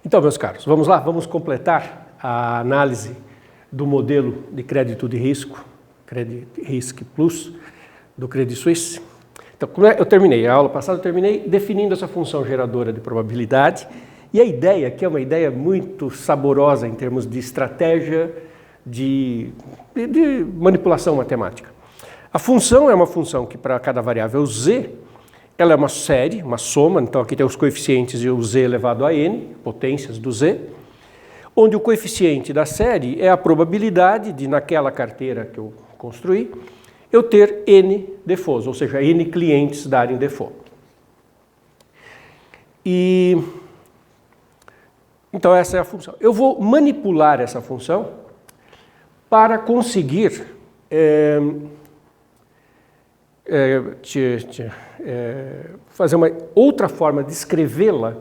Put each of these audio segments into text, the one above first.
Então, meus caros, vamos lá, vamos completar a análise do modelo de crédito de risco, Credit Risk Plus, do Credit Suisse. Então, eu terminei, a aula passada eu terminei definindo essa função geradora de probabilidade, e a ideia, que é uma ideia muito saborosa em termos de estratégia de manipulação matemática. A função é uma função que, para cada variável z, ela é uma série, uma soma, então aqui tem os coeficientes e o z elevado a n, potências do z, onde o coeficiente da série é a probabilidade de, naquela carteira que eu construí, eu ter n defaults, ou seja, n clientes darem default. Então essa é a função. Eu vou manipular essa função para conseguir fazer uma outra forma de escrevê-la,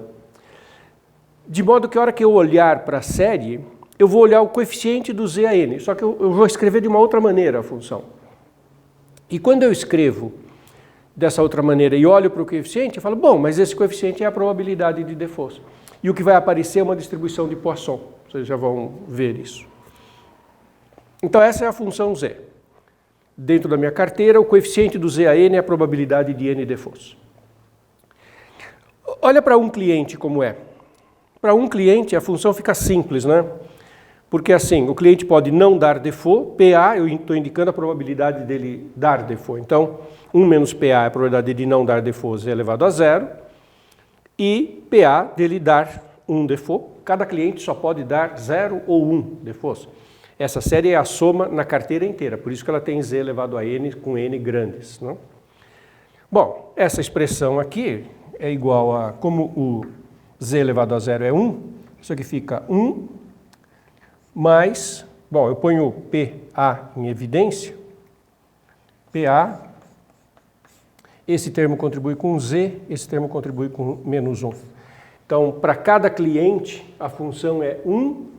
de modo que a hora que eu olhar para a série, eu vou olhar o coeficiente do z a n, só que eu vou escrever de uma outra maneira a função. E quando eu escrevo dessa outra maneira e olho para o coeficiente, eu falo, bom, mas esse coeficiente é a probabilidade de default. E o que vai aparecer é uma distribuição de Poisson, vocês já vão ver isso. Então essa é a função z. Dentro da minha carteira, o coeficiente do z a n é a probabilidade de n defaults. Olha para um cliente como é. Para um cliente a função fica simples, né? Porque assim, o cliente pode não dar default, PA, eu estou indicando a probabilidade dele dar default. Então, 1 menos PA é a probabilidade de não dar default, z elevado a 0, e PA dele dar 1 default. Cada cliente só pode dar 0 ou 1 defaults. Essa série é a soma na carteira inteira, por isso que ela tem z elevado a n com n grandes, não? Bom, essa expressão aqui é igual a, como o z elevado a 0 é 1, isso aqui fica 1 mais, bom, eu ponho PA em evidência, PA, esse termo contribui com z, esse termo contribui com menos 1. Então, para cada cliente, a função é 1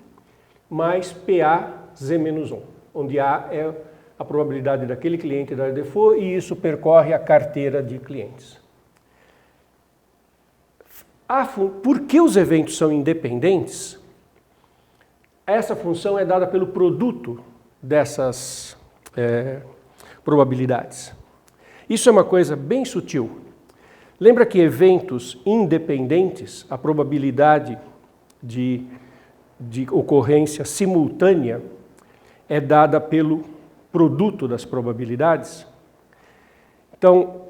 mais PA z menos 1, onde A é a probabilidade daquele cliente dar default e isso percorre a carteira de clientes. Por que os eventos são independentes? Essa função é dada pelo produto dessas probabilidades. Isso é uma coisa bem sutil. Lembra que eventos independentes, a probabilidade de ocorrência simultânea é dada pelo produto das probabilidades? Então,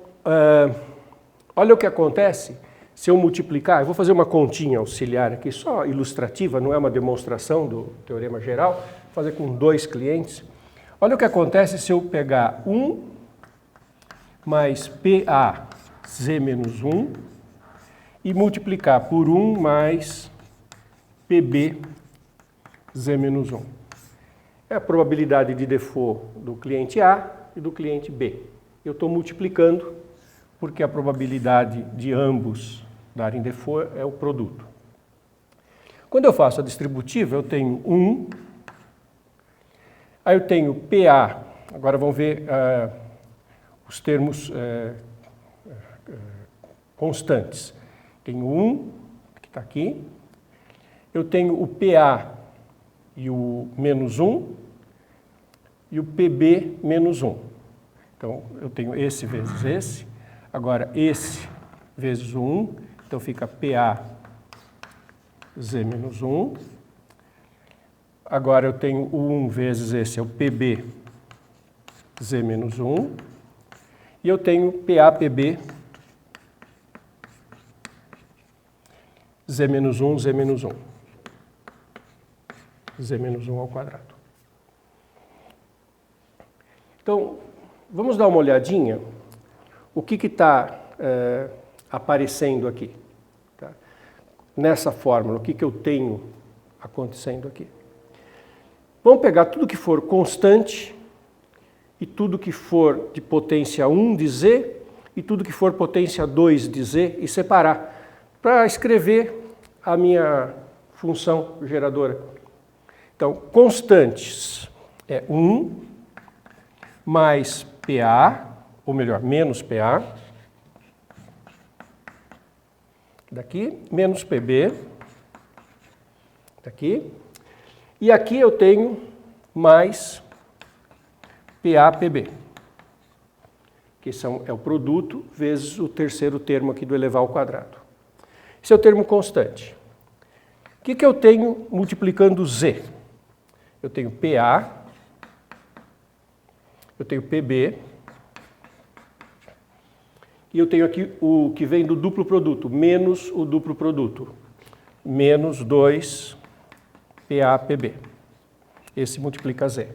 olha o que acontece se eu multiplicar, eu vou fazer uma continha auxiliar aqui, só ilustrativa, não é uma demonstração do teorema geral, vou fazer com 2 clientes. Olha o que acontece se eu pegar 1 mais PA z menos 1 e multiplicar por 1 mais PB z menos 1. É a probabilidade de default do cliente A e do cliente B. Eu estou multiplicando porque a probabilidade de ambos darem default é o produto. Quando eu faço a distributiva, eu tenho 1, aí eu tenho PA, agora vamos ver os termos constantes. Tenho 1, que está aqui, eu tenho o PA e o menos 1, e o PB menos 1. Então, eu tenho esse vezes esse, agora esse vezes o 1, então fica PA z menos 1. Agora eu tenho o 1 vezes esse, é o PB z menos 1. E eu tenho PA/PB z menos 1, z menos 1. Z menos 1 ao quadrado. Então, vamos dar uma olhadinha o que está aparecendo aqui. Tá? Nessa fórmula, o que eu tenho acontecendo aqui. Vamos pegar tudo que for constante e tudo que for de potência 1 de z e tudo que for potência 2 de z e separar para escrever a minha função geradora. Então, constantes é 1 mais PA, ou melhor, menos PA, daqui, menos PB, Tá aqui. E aqui eu tenho mais PA/PB, que é o produto vezes o terceiro termo aqui do elevar ao quadrado. Esse é o termo constante. O que eu tenho multiplicando Z? Eu tenho PA, eu tenho PB, e eu tenho aqui o que vem do duplo produto, menos o duplo produto, menos 2 PA/PB. Esse multiplica Z.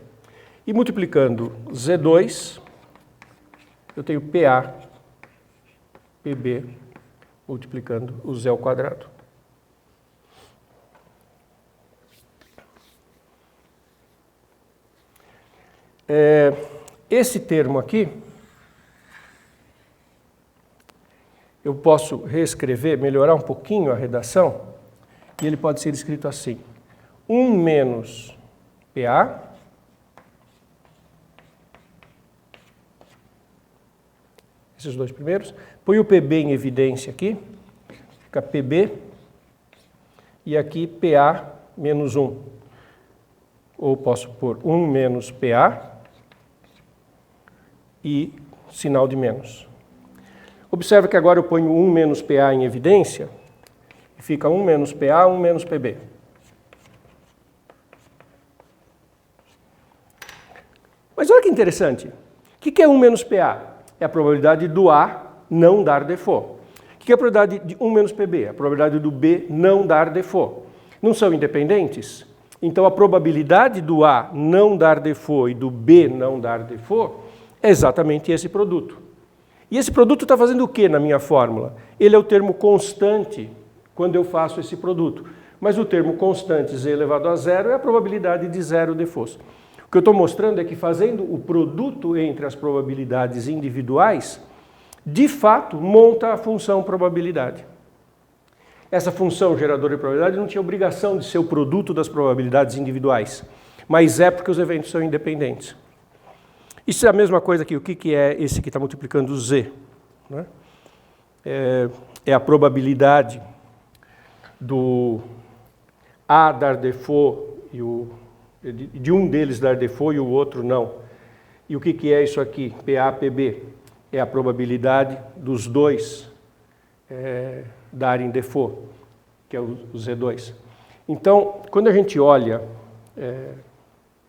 E multiplicando Z2, eu tenho PA/PB multiplicando o Z ao quadrado. Esse termo aqui, eu posso reescrever, melhorar um pouquinho a redação, e ele pode ser escrito assim: 1 menos PA esses dois primeiros, põe o PB em evidência aqui, fica PB, e aqui PA menos 1. Ou posso pôr 1 menos PA e sinal de menos. Observe que agora eu ponho 1 menos PA em evidência, e fica 1 menos PA, 1 menos PB. Mas olha que interessante. O que é 1 menos PA? É a probabilidade do A não dar default. O que é a probabilidade de 1 menos PB? A probabilidade do B não dar default. Não são independentes? Então a probabilidade do A não dar default e do B não dar default é exatamente esse produto. E esse produto está fazendo o que na minha fórmula? Ele é o termo constante quando eu faço esse produto. Mas o termo constante z elevado a zero é a probabilidade de zero default. O que eu estou mostrando é que fazendo o produto entre as probabilidades individuais, de fato, monta a função probabilidade. Essa função geradora de probabilidade não tinha obrigação de ser o produto das probabilidades individuais, mas é porque os eventos são independentes. Isso é a mesma coisa aqui. O que é esse que está multiplicando Z? Né? É a probabilidade do A dar default de um deles dar default e o outro não. E o que é isso aqui? PA/PB. É a probabilidade dos dois darem default, que é o Z2. Então, quando a gente olha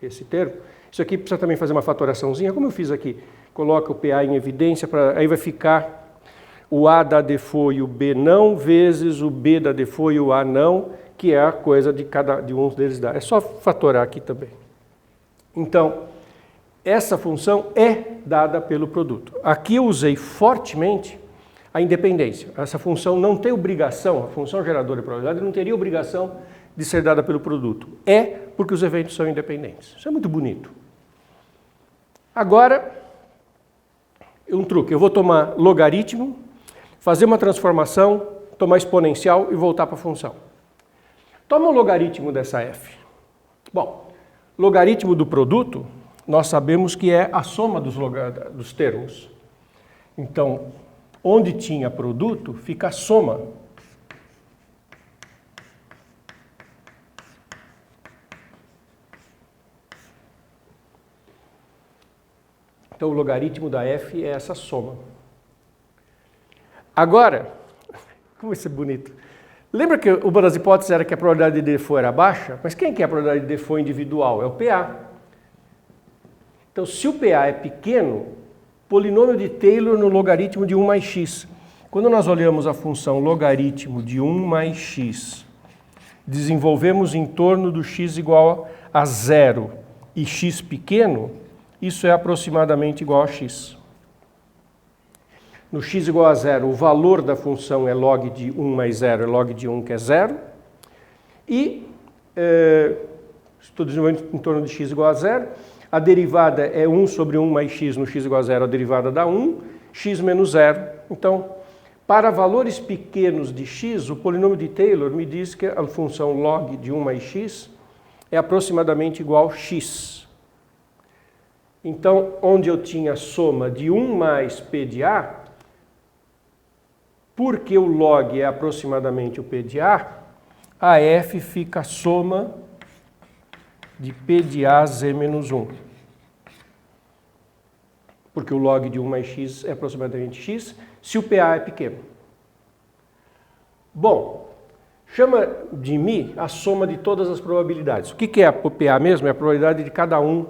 esse termo, isso aqui precisa também fazer uma fatoraçãozinha, como eu fiz aqui. Coloca o PA em evidência, aí vai ficar o A dá default e o B não, vezes o B dá default e o A não, que é a coisa de um deles dar. É só fatorar aqui também. Então, essa função é dada pelo produto. Aqui eu usei fortemente a independência. Essa função não tem obrigação, a função geradora de probabilidade não teria obrigação de ser dada pelo produto. É porque os eventos são independentes. Isso é muito bonito. Agora, um truque. Eu vou tomar logaritmo, fazer uma transformação, tomar exponencial e voltar para a função. Toma o logaritmo dessa f. Bom, logaritmo do produto, nós sabemos que é a soma dos termos. Então, onde tinha produto, fica a soma. Então, o logaritmo da f é essa soma. Agora, como isso é bonito. Lembra que uma das hipóteses era que a probabilidade de default era baixa? Mas quem que é a probabilidade de default individual? É o PA. Então, se o PA é pequeno, polinômio de Taylor no logaritmo de 1 mais x. Quando nós olhamos a função logaritmo de 1 mais x, desenvolvemos em torno do x igual a 0 e x pequeno, isso é aproximadamente igual a x. No x igual a 0, o valor da função é log de 1 mais 0, é log de 1, que é 0. E estou desenvolvendo em torno de x igual a 0. A derivada é 1 sobre 1 mais x no x igual a 0, a derivada dá 1, x menos 0. Então, para valores pequenos de x, o polinômio de Taylor me diz que a função log de 1 mais x é aproximadamente igual a x. Então, onde eu tinha soma de 1 mais p de a, porque o log é aproximadamente o p de a, a F fica a soma de P de A Z menos 1. Porque o log de 1 mais x é aproximadamente x, se o PA é pequeno. Bom, chama de μ a soma de todas as probabilidades. O que é a PA mesmo? É a probabilidade de cada um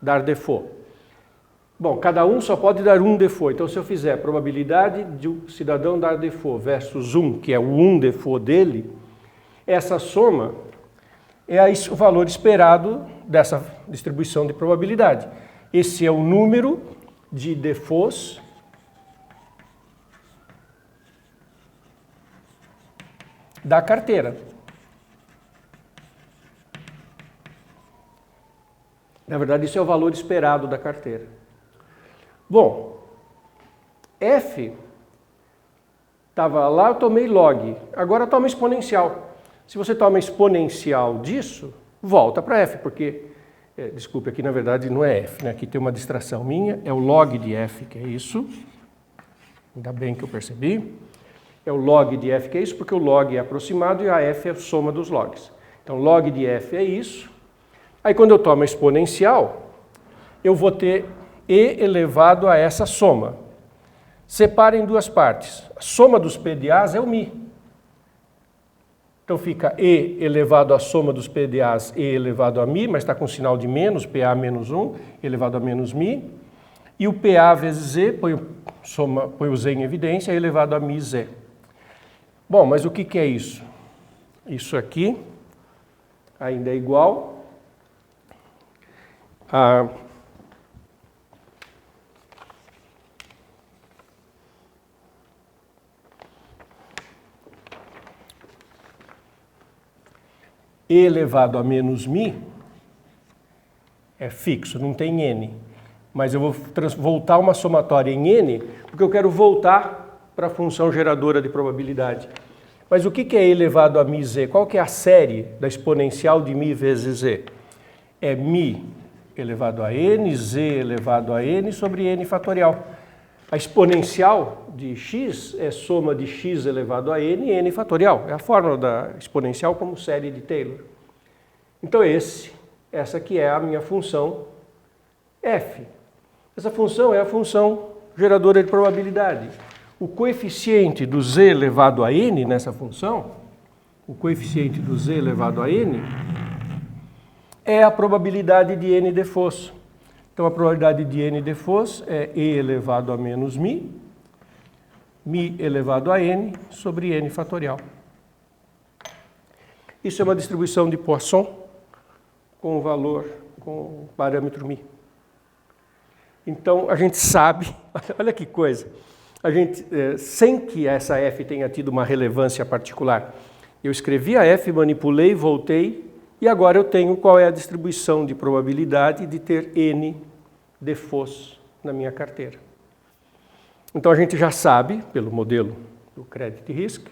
dar default. Bom, cada um só pode dar um default. Então, se eu fizer a probabilidade de o cidadão dar default versus 1, que é o 1 default dele, essa soma é o valor esperado dessa distribuição de probabilidade. Esse é o número de defaults da carteira. Na verdade, isso é o valor esperado da carteira. Bom, F estava lá, eu tomei log, agora toma exponencial. Se você toma exponencial disso, volta para F, porque, desculpe, aqui na verdade não é F, né? Aqui tem uma distração minha, é o log de F, que é isso. Ainda bem que eu percebi. É o log de F que é isso, porque o log é aproximado e a F é a soma dos logs. Então, log de F é isso. Aí, quando eu tomo a exponencial, eu vou ter E elevado a essa soma. Separa em duas partes. A soma dos PDAs é o μ. Então, fica E elevado à soma dos PDAs, E elevado a μ, mas está com sinal de menos, PA menos 1, elevado a menos μ. E o PA vezes Z, põe o Z em evidência, elevado a μ Z. Bom, mas o que é isso? Isso aqui ainda é igual a E elevado a menos μ é fixo, não tem N. Mas eu vou voltar uma somatória em N, porque eu quero voltar para a função geradora de probabilidade. Mas o que é E elevado a μ Z? Qual que é a série da exponencial de μ vezes Z? É μ elevado a N, Z elevado a N sobre N fatorial. A exponencial de x é soma de x elevado a N e N fatorial. É a fórmula da exponencial como série de Taylor. Então essa aqui é a minha função f. Essa função é a função geradora de probabilidade. O coeficiente do z elevado a n nessa função, o coeficiente do z elevado a n, é a probabilidade de n defaults. Então, a probabilidade de n defaults é e elevado a menos μ, μ elevado a n sobre n fatorial. Isso é uma distribuição de Poisson com o valor, com o parâmetro μ. Então, a gente sabe, olha que coisa, a gente, sem que essa f tenha tido uma relevância particular, eu escrevi a f, manipulei, voltei, e agora eu tenho qual é a distribuição de probabilidade de ter n defaults na minha carteira. Então a gente já sabe, pelo modelo do Credit Risk,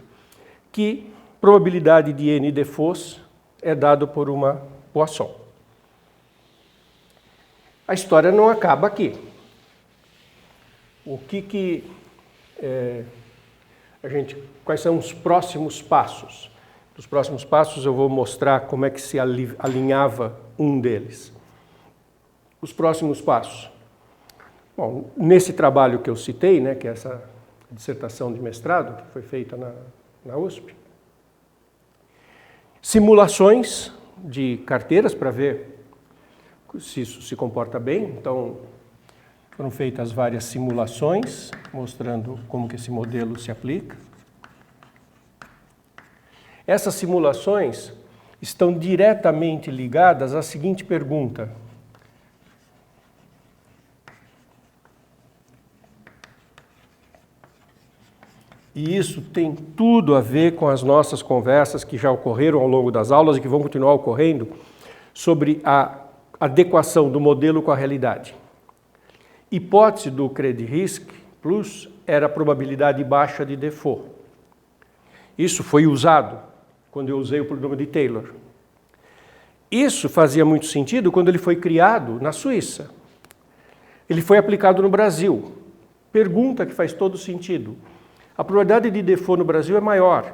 que probabilidade de n defaults é dado por uma Poisson. A história não acaba aqui. Quais são os próximos passos? Nos próximos passos eu vou mostrar como é que se alinhava um deles. Os próximos passos. Bom, nesse trabalho que eu citei, né, que é essa dissertação de mestrado, que foi feita na USP, simulações de carteiras para ver se isso se comporta bem. Então, foram feitas várias simulações, mostrando como que esse modelo se aplica. Essas simulações estão diretamente ligadas à seguinte pergunta. E isso tem tudo a ver com as nossas conversas que já ocorreram ao longo das aulas e que vão continuar ocorrendo sobre a adequação do modelo com a realidade. Hipótese do Credit Risk Plus era a probabilidade baixa de default. Isso foi usado quando eu usei o polinômio de Taylor. Isso fazia muito sentido quando ele foi criado na Suíça. Ele foi aplicado no Brasil. Pergunta que faz todo sentido. A probabilidade de default no Brasil é maior,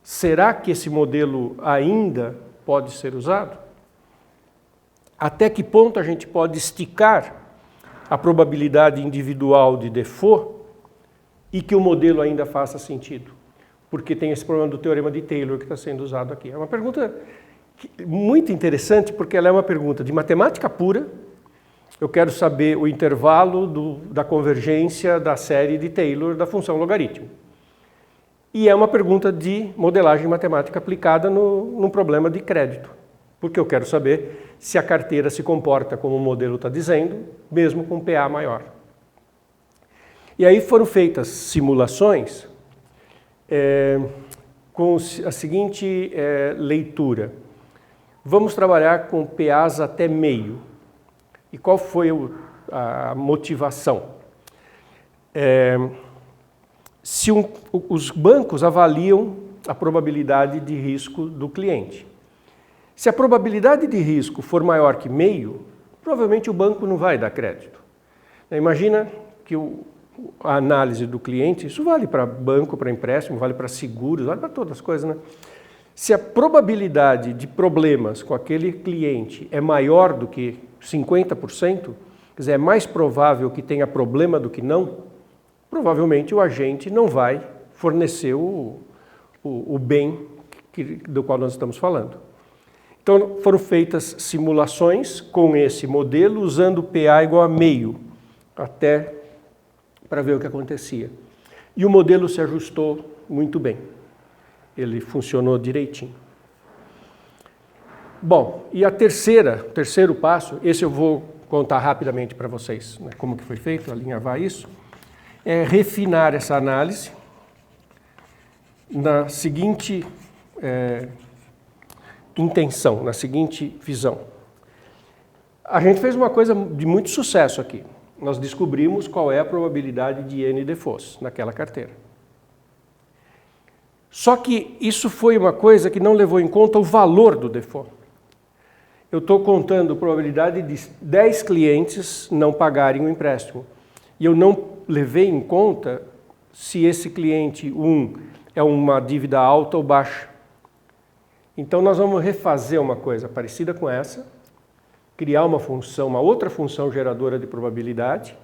será que esse modelo ainda pode ser usado? Até que ponto a gente pode esticar a probabilidade individual de default e que o modelo ainda faça sentido? Porque tem esse problema do teorema de Taylor que está sendo usado aqui. É uma pergunta muito interessante, porque ela é uma pergunta de matemática pura. Eu quero saber o intervalo da convergência da série de Taylor da função logaritmo. E é uma pergunta de modelagem matemática aplicada num problema de crédito, porque eu quero saber se a carteira se comporta como o modelo está dizendo, mesmo com PA maior. E aí foram feitas simulações com a seguinte leitura. Vamos trabalhar com PAs até meio. E qual foi a motivação? Os bancos avaliam a probabilidade de risco do cliente. Se a probabilidade de risco for maior que meio, provavelmente o banco não vai dar crédito. Imagina que a análise do cliente, isso vale para banco, para empréstimo, vale para seguros, vale para todas as coisas, né? Se a probabilidade de problemas com aquele cliente é maior do que 50%, quer dizer, é mais provável que tenha problema do que não, provavelmente o agente não vai fornecer o bem do qual nós estamos falando. Então foram feitas simulações com esse modelo usando PA igual a meio, até para ver o que acontecia. E o modelo se ajustou muito bem. Ele funcionou direitinho. Bom, e o terceiro passo, esse eu vou contar rapidamente para vocês, né, como que foi feito, alinhavar isso, é refinar essa análise na seguinte intenção, na seguinte visão. A gente fez uma coisa de muito sucesso aqui. Nós descobrimos qual é a probabilidade de N defaults naquela carteira. Só que isso foi uma coisa que não levou em conta o valor do default. Eu estou contando a probabilidade de 10 clientes não pagarem o empréstimo. E eu não levei em conta se esse cliente 1 é uma dívida alta ou baixa. Então nós vamos refazer uma coisa parecida com essa, criar uma outra função geradora de probabilidade,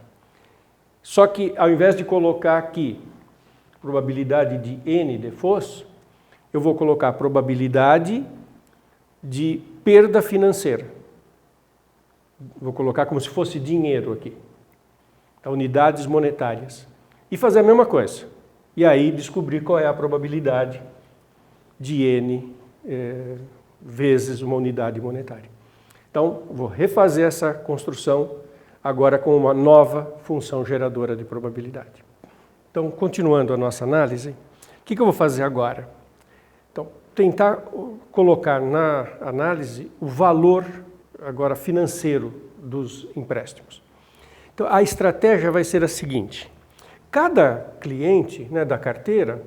só que ao invés de colocar aqui probabilidade de N defaults, eu vou colocar probabilidade de perda financeira. Vou colocar como se fosse dinheiro aqui. Então, unidades monetárias. E fazer a mesma coisa. E aí descobrir qual é a probabilidade de N vezes uma unidade monetária. Então, vou refazer essa construção agora com uma nova função geradora de probabilidade. Então, continuando a nossa análise, o que eu vou fazer agora? Então, tentar colocar na análise o valor agora financeiro dos empréstimos. Então, a estratégia vai ser a seguinte. Cada cliente, né, da carteira,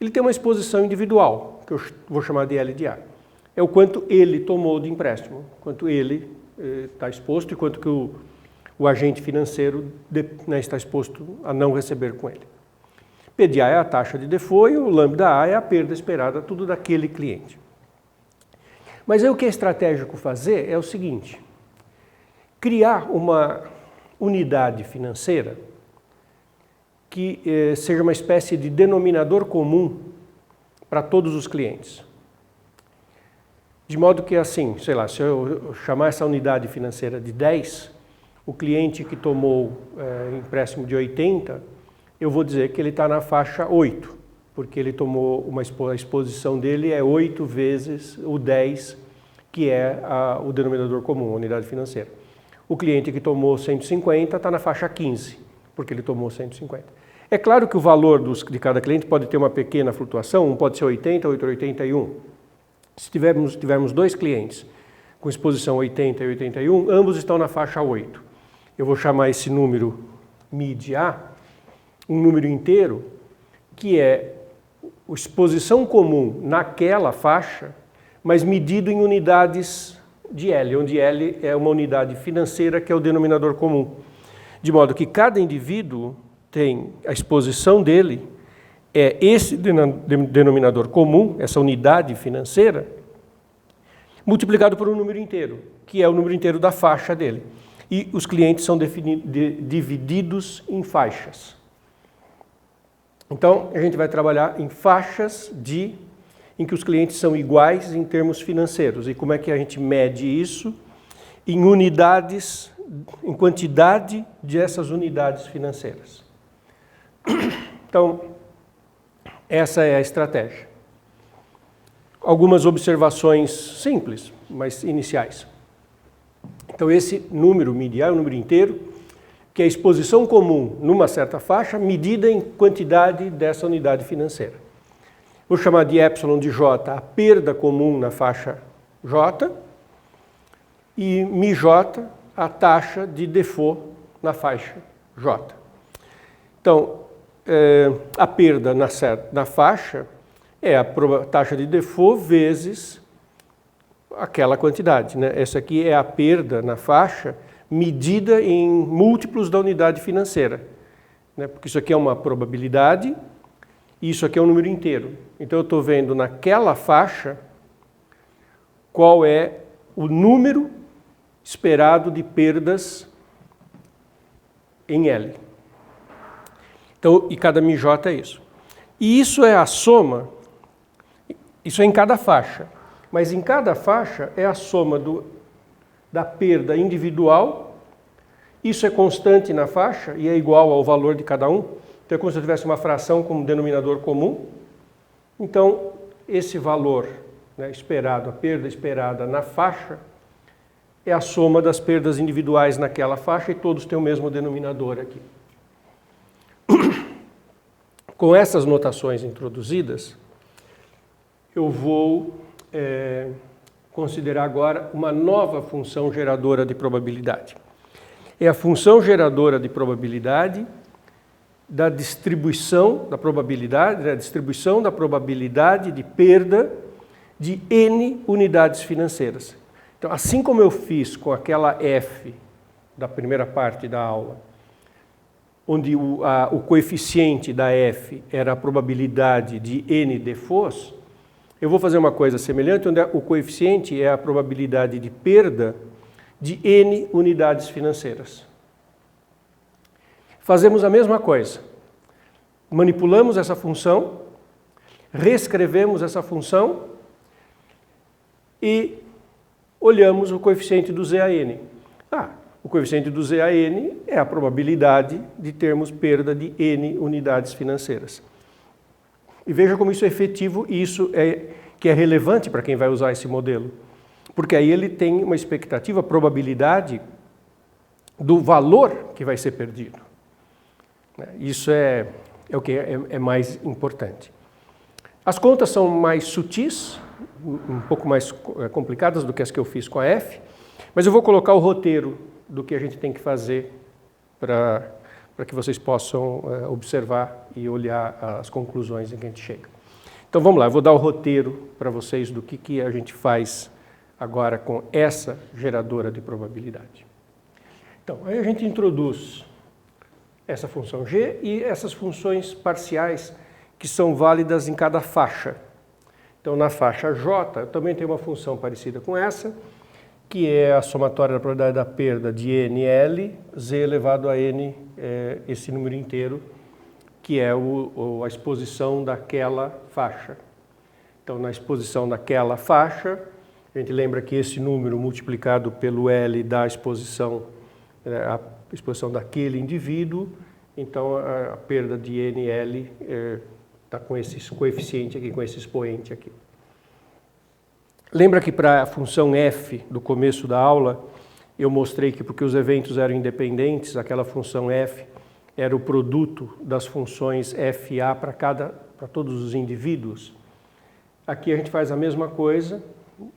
ele tem uma exposição individual, que eu vou chamar de LDA. É o quanto ele tomou de empréstimo, quanto ele está exposto e quanto que o agente financeiro está exposto a não receber com ele. PDA é a taxa de default e o lambda A é a perda esperada, tudo daquele cliente. Mas aí o que é estratégico fazer é o seguinte, criar uma unidade financeira que seja uma espécie de denominador comum para todos os clientes. De modo que assim, sei lá, se eu chamar essa unidade financeira de 10, o cliente que tomou empréstimo de 80, eu vou dizer que ele está na faixa 8, porque ele tomou a exposição dele é 8 vezes o 10, que é o denominador comum, a unidade financeira. O cliente que tomou 150 está na faixa 15, porque ele tomou 150. É claro que o valor de cada cliente pode ter uma pequena flutuação, um pode ser 80, outro 81. Se tivermos dois clientes com exposição 80 e 81, ambos estão na faixa 8. Eu vou chamar esse número mid A, um número inteiro, que é a exposição comum naquela faixa, mas medido em unidades de L, onde L é uma unidade financeira que é o denominador comum. De modo que cada indivíduo tem a exposição dele é esse denominador comum, essa unidade financeira, multiplicado por um número inteiro, que é o número inteiro da faixa dele. E os clientes são divididos em faixas. Então, a gente vai trabalhar em faixas em que os clientes são iguais em termos financeiros. E como é que a gente mede isso? Em unidades, em quantidade dessas unidades financeiras. Então, essa é a estratégia. Algumas observações simples, mas iniciais. Então, esse número medial é um número inteiro, que é a exposição comum numa certa faixa, medida em quantidade dessa unidade financeira. Vou chamar de epsilon de J a perda comum na faixa J, e μJ a taxa de default na faixa J. Então, a perda na faixa é a taxa de default vezes aquela quantidade, né? Essa aqui é a perda na faixa medida em múltiplos da unidade financeira, né? Porque isso aqui é uma probabilidade e isso aqui é um número inteiro. Então eu estou vendo naquela faixa qual é o número esperado de perdas em L. Então, e cada μJ é isso. E isso é a soma, isso é em cada faixa, mas em cada faixa é a soma da perda individual, isso é constante na faixa e é igual ao valor de cada um, então é como se eu tivesse uma fração como denominador comum, então esse valor, né, esperado, a perda esperada na faixa, é a soma das perdas individuais naquela faixa e todos têm o mesmo denominador aqui. Com essas notações introduzidas, eu vou considerar agora uma nova função geradora de probabilidade. É a função geradora de probabilidade da distribuição da probabilidade, a distribuição da probabilidade de perda de N unidades financeiras. Então, assim como eu fiz com aquela F da primeira parte da aula, onde o coeficiente da F era a probabilidade de N defaults, eu vou fazer uma coisa semelhante, onde o coeficiente é a probabilidade de perda de N unidades financeiras. Fazemos a mesma coisa. Manipulamos essa função, reescrevemos essa função e olhamos o coeficiente do ZAN. O coeficiente do ZAN é a probabilidade de termos perda de N unidades financeiras. E veja como isso é efetivo e isso que é relevante para quem vai usar esse modelo. Porque aí ele tem uma expectativa, probabilidade do valor que vai ser perdido. Isso é o que é mais importante. As contas são mais sutis, um pouco mais complicadas do que as que eu fiz com a F, mas eu vou colocar o roteiro do que a gente tem que fazer para que vocês possam observar e olhar as conclusões em que a gente chega. Então vamos lá, eu vou dar o roteiro para vocês do que a gente faz agora com essa geradora de probabilidade. Então, aí a gente introduz essa função G e essas funções parciais que são válidas em cada faixa. Então, na faixa J, eu também tenho uma função parecida com essa, que é a somatória da probabilidade da perda de NL, Z elevado a N, esse número inteiro, que é a exposição daquela faixa. Então, na exposição daquela faixa, a gente lembra que esse número multiplicado pelo L dá a exposição daquele indivíduo, então a perda de NL está com esse coeficiente aqui, com esse expoente aqui. Lembra que para a função f do começo da aula, eu mostrei que porque os eventos eram independentes, aquela função f era o produto das funções FA para todos os indivíduos. Aqui a gente faz a mesma coisa,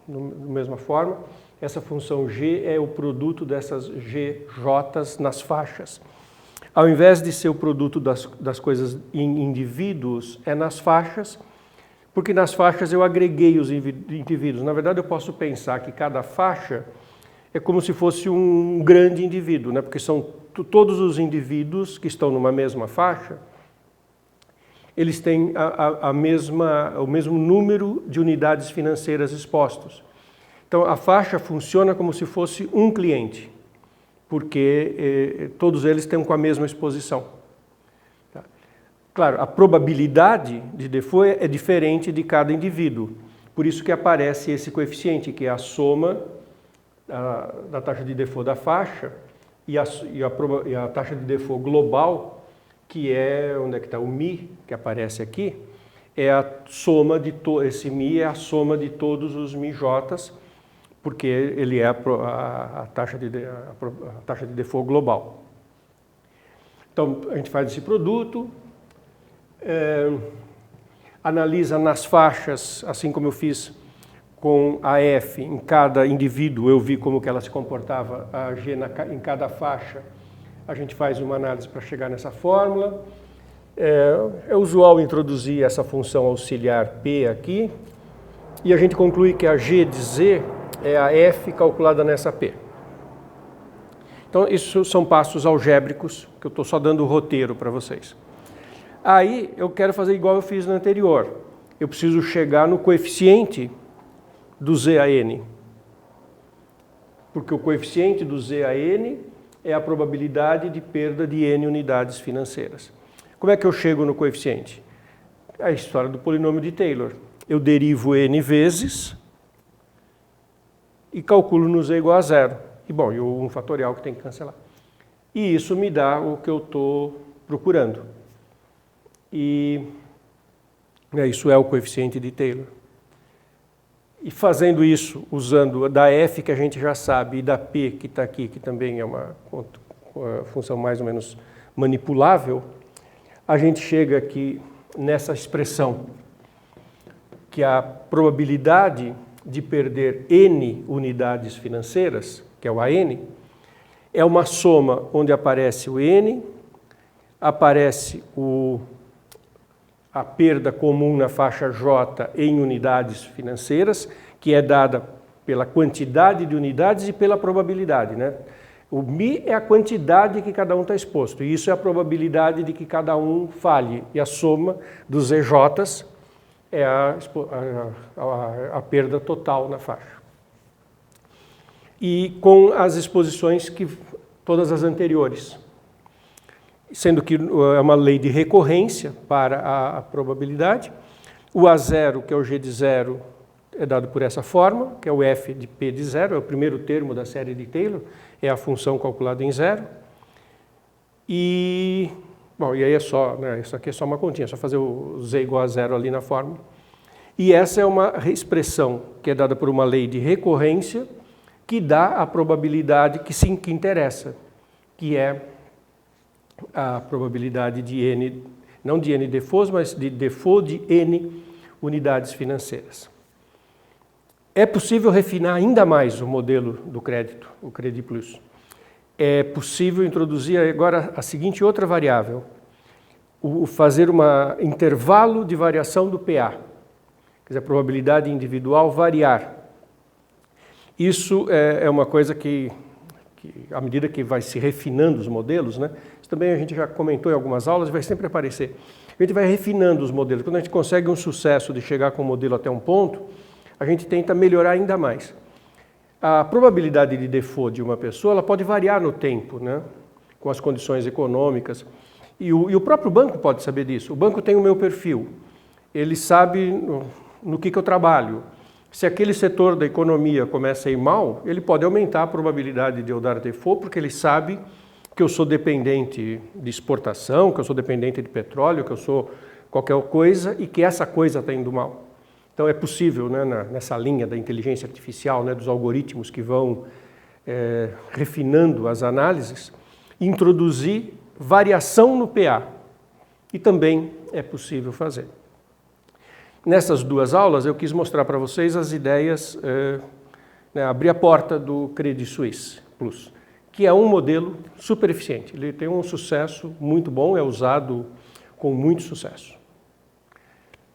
da mesma forma. Essa função g é o produto dessas GJs nas faixas. Ao invés de ser o produto das coisas em indivíduos, é nas faixas, porque nas faixas eu agreguei os indivíduos. Na verdade, eu posso pensar que cada faixa é como se fosse um grande indivíduo, né? Porque são todos os indivíduos que estão numa mesma faixa, eles têm o mesmo número de unidades financeiras expostos. Então, a faixa funciona como se fosse um cliente, porque todos eles estão com a mesma exposição. Tá? Claro, a probabilidade de default é diferente de cada indivíduo, por isso que aparece esse coeficiente, que é a soma da taxa de default da faixa e a taxa de default global, que é, onde é que está o Mi, que aparece aqui, é a soma de esse Mi é a soma de todos os MIJs, porque ele é a taxa de default global. Então, a gente faz esse produto, analisa nas faixas, assim como eu fiz com a F, em cada indivíduo eu vi como que ela se comportava, a G em cada faixa, a gente faz uma análise para chegar nessa fórmula. É usual introduzir essa função auxiliar P aqui, e a gente conclui que a G de Z é a F calculada nessa P. Então, isso são passos algébricos, que eu estou só dando o roteiro para vocês. Aí, eu quero fazer igual eu fiz no anterior. Eu preciso chegar no coeficiente do Z a N. Porque o coeficiente do Z a N é a probabilidade de perda de N unidades financeiras. Como é que eu chego no coeficiente? É a história do polinômio de Taylor. Eu derivo N vezes e calculo no Z igual a zero. E bom, e o 1 fatorial que tem que cancelar. E isso me dá o que eu estou procurando. E isso é o coeficiente de Taylor. E fazendo isso, usando da F que a gente já sabe e da P que está aqui, que também é uma função mais ou menos manipulável, a gente chega aqui nessa expressão, que a probabilidade de perder N unidades financeiras, que é o AN, é uma soma onde aparece o N, aparece a perda comum na faixa J em unidades financeiras, que é dada pela quantidade de unidades e pela probabilidade, né? O Mi é a quantidade que cada um está exposto, e isso é a probabilidade de que cada um falhe, e a soma dos EJs é a perda total na faixa. E com as exposições todas as anteriores, sendo que é uma lei de recorrência para a probabilidade. O A0, que é o G de zero, é dado por essa forma, que é o F de P de zero, é o primeiro termo da série de Taylor, é a função calculada em zero. E aí é só, né, isso aqui é só uma continha, é só fazer o Z igual a zero ali na fórmula. E essa é uma expressão que é dada por uma lei de recorrência, que dá a probabilidade que interessa, que é a probabilidade de N, não de N defaults, mas de default de N unidades financeiras. É possível refinar ainda mais o modelo do crédito, o Credit Plus. É possível introduzir agora a seguinte outra variável, fazer um intervalo de variação do PA, quer dizer, a probabilidade individual variar. Isso é uma coisa que, à medida que vai se refinando os modelos, né? Isso também a gente já comentou em algumas aulas, vai sempre aparecer. A gente vai refinando os modelos. Quando a gente consegue um sucesso de chegar com o modelo até um ponto, a gente tenta melhorar ainda mais. A probabilidade de default de uma pessoa, ela pode variar no tempo, né? Com as condições econômicas. E o próprio banco pode saber disso. O banco tem o meu perfil. Ele sabe no que eu trabalho. Se aquele setor da economia começa a ir mal, ele pode aumentar a probabilidade de eu dar default, porque ele sabe que eu sou dependente de exportação, que eu sou dependente de petróleo, que eu sou qualquer coisa e que essa coisa está indo mal. Então é possível, né, nessa linha da inteligência artificial, né, dos algoritmos que vão refinando as análises, introduzir variação no PA. E também é possível fazer. Nessas duas aulas eu quis mostrar para vocês as ideias, abrir a porta do Credit Suisse Plus, que é um modelo super eficiente. Ele tem um sucesso muito bom, é usado com muito sucesso.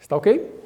Está ok?